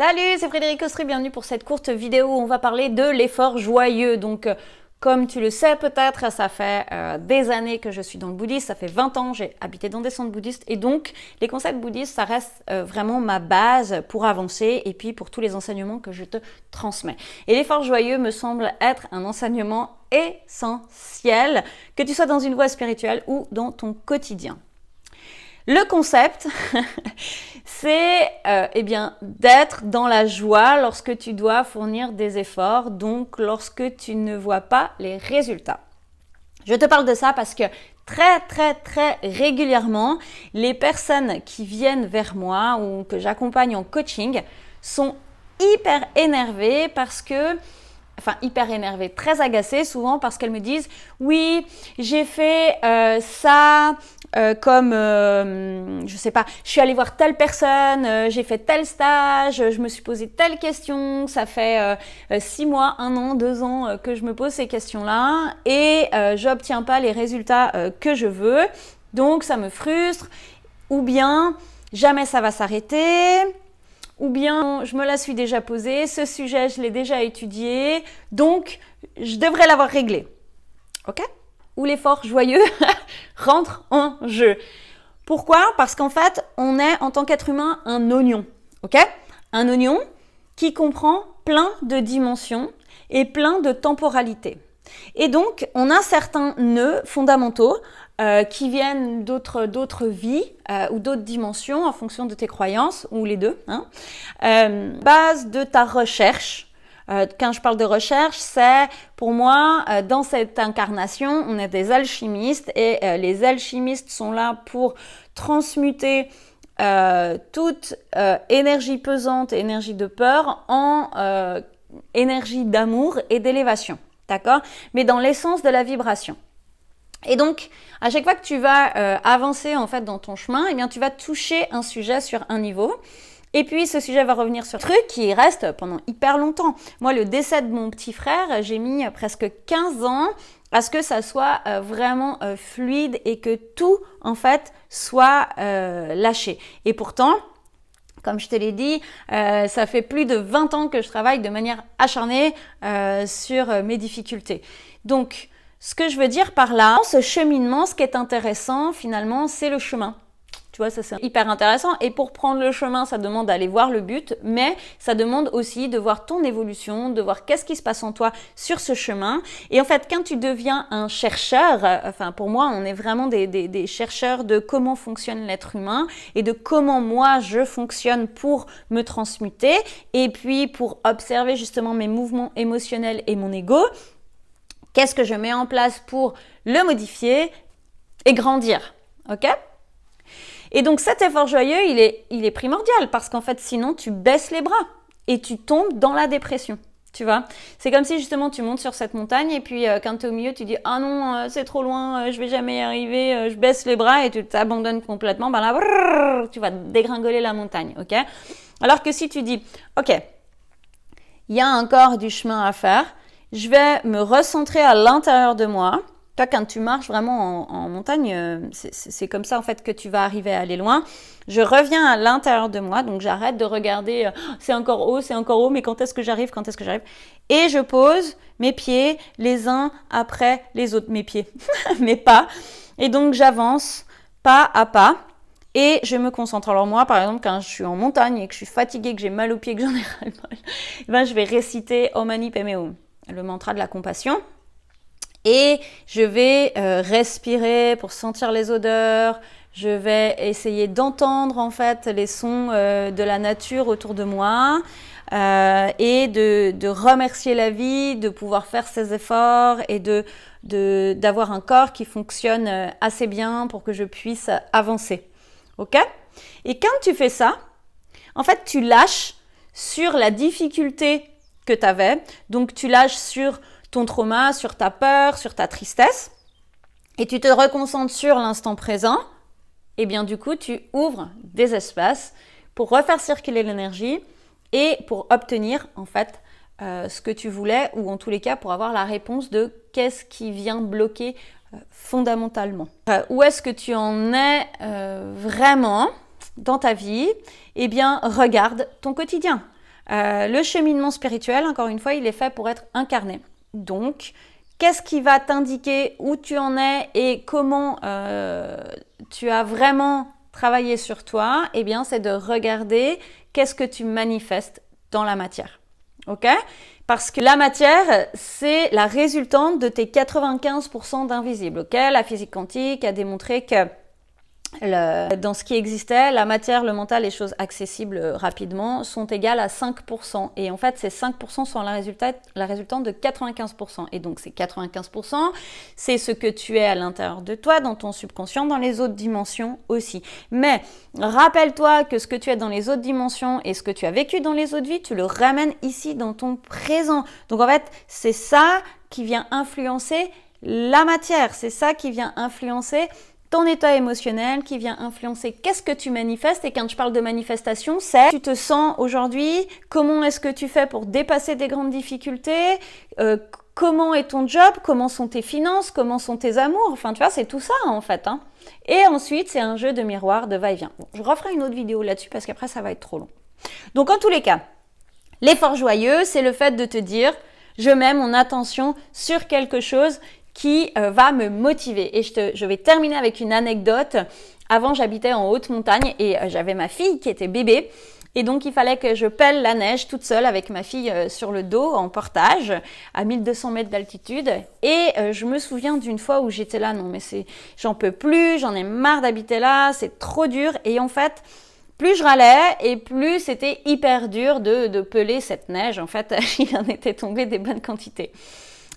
Salut, c'est Frédéric Ostry, bienvenue pour cette courte vidéo où on va parler de l'effort joyeux. Donc, comme tu le sais peut-être, ça fait des années que je suis dans le bouddhisme, ça fait 20 ans, j'ai habité dans des centres bouddhistes et donc les concepts bouddhistes, ça reste vraiment ma base pour avancer et puis pour tous les enseignements que je te transmets. Et l'effort joyeux me semble être un enseignement essentiel, que tu sois dans une voie spirituelle ou dans ton quotidien. Le concept, c'est d'être dans la joie lorsque tu dois fournir des efforts, donc lorsque tu ne vois pas les résultats. Je te parle de ça parce que très régulièrement, les personnes qui viennent vers moi ou que j'accompagne en coaching sont hyper énervées très agacées souvent parce qu'elles me disent « Oui, j'ai fait ça… » je sais pas, je suis allée voir telle personne, j'ai fait tel stage, je me suis posé telle question, ça fait 6 mois, 1 an, 2 ans que je me pose ces questions-là et j'obtiens pas les résultats que je veux, donc ça me frustre, ou bien jamais ça va s'arrêter, ou bien je me la suis déjà posée, ce sujet je l'ai déjà étudié, donc je devrais l'avoir réglé. Ok ? Où l'effort joyeux rentre en jeu. Pourquoi ? Parce qu'en fait, on est en tant qu'être humain un oignon, ok ? Un oignon qui comprend plein de dimensions et plein de temporalités. Et donc, on a certains nœuds fondamentaux qui viennent d'autres vies ou d'autres dimensions en fonction de tes croyances, ou les deux. Base de ta recherche. Quand je parle de recherche, c'est pour moi, dans cette incarnation, on est des alchimistes et les alchimistes sont là pour transmuter toute énergie pesante et énergie de peur en énergie d'amour et d'élévation, d'accord ? Mais dans l'essence de la vibration. Et donc, à chaque fois que tu vas avancer en fait dans ton chemin, eh bien, tu vas toucher un sujet sur un niveau. Et puis, ce sujet va revenir sur un truc qui reste pendant hyper longtemps. Moi, le décès de mon petit frère, j'ai mis presque 15 ans à ce que ça soit vraiment fluide et que tout, en fait, soit lâché. Et pourtant, comme je te l'ai dit, ça fait plus de 20 ans que je travaille de manière acharnée sur mes difficultés. Donc, ce que je veux dire par là, ce cheminement, ce qui est intéressant, finalement, c'est le chemin. Tu vois, ça c'est hyper intéressant. Et pour prendre le chemin, ça demande d'aller voir le but, mais ça demande aussi de voir ton évolution, de voir qu'est-ce qui se passe en toi sur ce chemin. Et en fait, quand tu deviens un chercheur, pour moi, on est vraiment des chercheurs de comment fonctionne l'être humain et de comment moi je fonctionne pour me transmuter et puis pour observer justement mes mouvements émotionnels et mon ego. Qu'est-ce que je mets en place pour le modifier et grandir, ok ? Et donc cet effort joyeux, il est primordial parce qu'en fait, sinon, tu baisses les bras et tu tombes dans la dépression, tu vois. C'est comme si justement, tu montes sur cette montagne et puis quand tu es au milieu, tu dis « Ah non, c'est trop loin, je vais jamais y arriver, je baisse les bras » et tu t'abandonnes complètement, ben là, tu vas dégringoler la montagne, ok ? Alors que si tu dis « Ok, il y a encore du chemin à faire, je vais me recentrer à l'intérieur de moi », toi, quand tu marches vraiment en montagne, c'est comme ça en fait que tu vas arriver à aller loin. Je reviens à l'intérieur de moi, donc j'arrête de regarder c'est encore haut, mais quand est-ce que j'arrive ? Et je pose mes pieds les uns après les autres, mes pieds, mes pas. Et donc j'avance pas à pas et je me concentre. Alors moi, par exemple, quand je suis en montagne et que je suis fatiguée, que j'ai mal aux pieds, que j'en ai ras-le-bol, je vais réciter Om Mani Padme Hum, le mantra de la compassion. Et je vais respirer pour sentir les odeurs, je vais essayer d'entendre en fait les sons de la nature autour de moi et de remercier la vie, de pouvoir faire ces efforts et d'avoir un corps qui fonctionne assez bien pour que je puisse avancer. Ok ? Et quand tu fais ça, en fait tu lâches sur la difficulté que tu avais, donc tu lâches sur ton trauma, sur ta peur, sur ta tristesse, et tu te reconcentres sur l'instant présent, et bien du coup, tu ouvres des espaces pour refaire circuler l'énergie et pour obtenir en fait ce que tu voulais, ou en tous les cas pour avoir la réponse de qu'est-ce qui vient bloquer fondamentalement. Où est-ce que tu en es vraiment dans ta vie ? Eh bien, regarde ton quotidien. Le cheminement spirituel, encore une fois, il est fait pour être incarné. Donc, qu'est-ce qui va t'indiquer où tu en es et comment tu as vraiment travaillé sur toi? Eh bien, c'est de regarder qu'est-ce que tu manifestes dans la matière. Ok? Parce que la matière, c'est la résultante de tes 95% d'invisibles. Ok? La physique quantique a démontré que dans ce qui existait, la matière, le mental, les choses accessibles rapidement sont égales à 5%. Et en fait, ces 5% sont la résultante de 95%. Et donc, ces 95%, c'est ce que tu es à l'intérieur de toi, dans ton subconscient, dans les autres dimensions aussi. Mais rappelle-toi que ce que tu es dans les autres dimensions et ce que tu as vécu dans les autres vies, tu le ramènes ici dans ton présent. Donc, en fait, c'est ça qui vient influencer la matière. C'est ça qui vient influencer ton état émotionnel, qui vient influencer qu'est-ce que tu manifestes. Et quand je parle de manifestation, c'est tu te sens aujourd'hui, comment est-ce que tu fais pour dépasser des grandes difficultés, comment est ton job, comment sont tes finances, comment sont tes amours, enfin tu vois, c'est tout ça en fait. Hein. Et ensuite, c'est un jeu de miroir, de va-et-vient. Bon, je referai une autre vidéo là-dessus parce qu'après, ça va être trop long. Donc en tous les cas, l'effort joyeux, c'est le fait de te dire, je mets mon attention sur quelque chose qui va me motiver. Et je vais terminer avec une anecdote. Avant, j'habitais en haute montagne et j'avais ma fille qui était bébé. Et donc, il fallait que je pèle la neige toute seule avec ma fille sur le dos en portage à 1200 mètres d'altitude. Et je me souviens d'une fois où j'étais là, non mais j'en peux plus, j'en ai marre d'habiter là, c'est trop dur. Et en fait, plus je râlais et plus c'était hyper dur de peler cette neige. En fait, il en était tombé des bonnes quantités.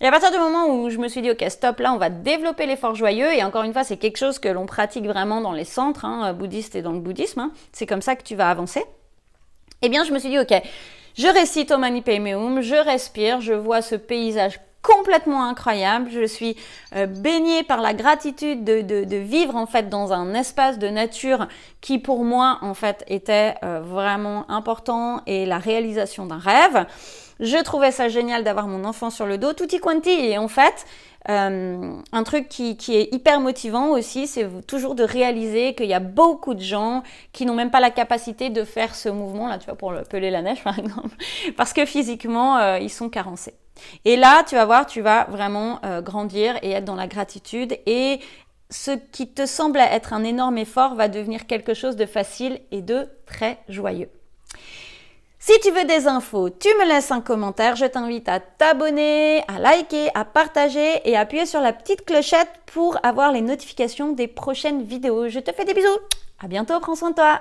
Et à partir du moment où je me suis dit, ok, stop, là, on va développer l'effort joyeux. Et encore une fois, c'est quelque chose que l'on pratique vraiment dans les centres bouddhistes et dans le bouddhisme. Hein. C'est comme ça que tu vas avancer. Eh bien, je me suis dit, ok, je récite Om Mani Padme Hum, je respire, je vois ce paysage complètement incroyable. Je suis baignée par la gratitude de vivre en fait dans un espace de nature qui pour moi en fait était vraiment important et la réalisation d'un rêve. Je trouvais ça génial d'avoir mon enfant sur le dos, tutti quanti. Et en fait, un truc qui est hyper motivant aussi, c'est toujours de réaliser qu'il y a beaucoup de gens qui n'ont même pas la capacité de faire ce mouvement-là, tu vois, pour peler la neige par exemple, parce que physiquement, ils sont carencés. Et là, tu vas voir, tu vas vraiment grandir et être dans la gratitude et ce qui te semblait être un énorme effort va devenir quelque chose de facile et de très joyeux. Si tu veux des infos, tu me laisses un commentaire. Je t'invite à t'abonner, à liker, à partager et à appuyer sur la petite clochette pour avoir les notifications des prochaines vidéos. Je te fais des bisous. À bientôt, prends soin de toi.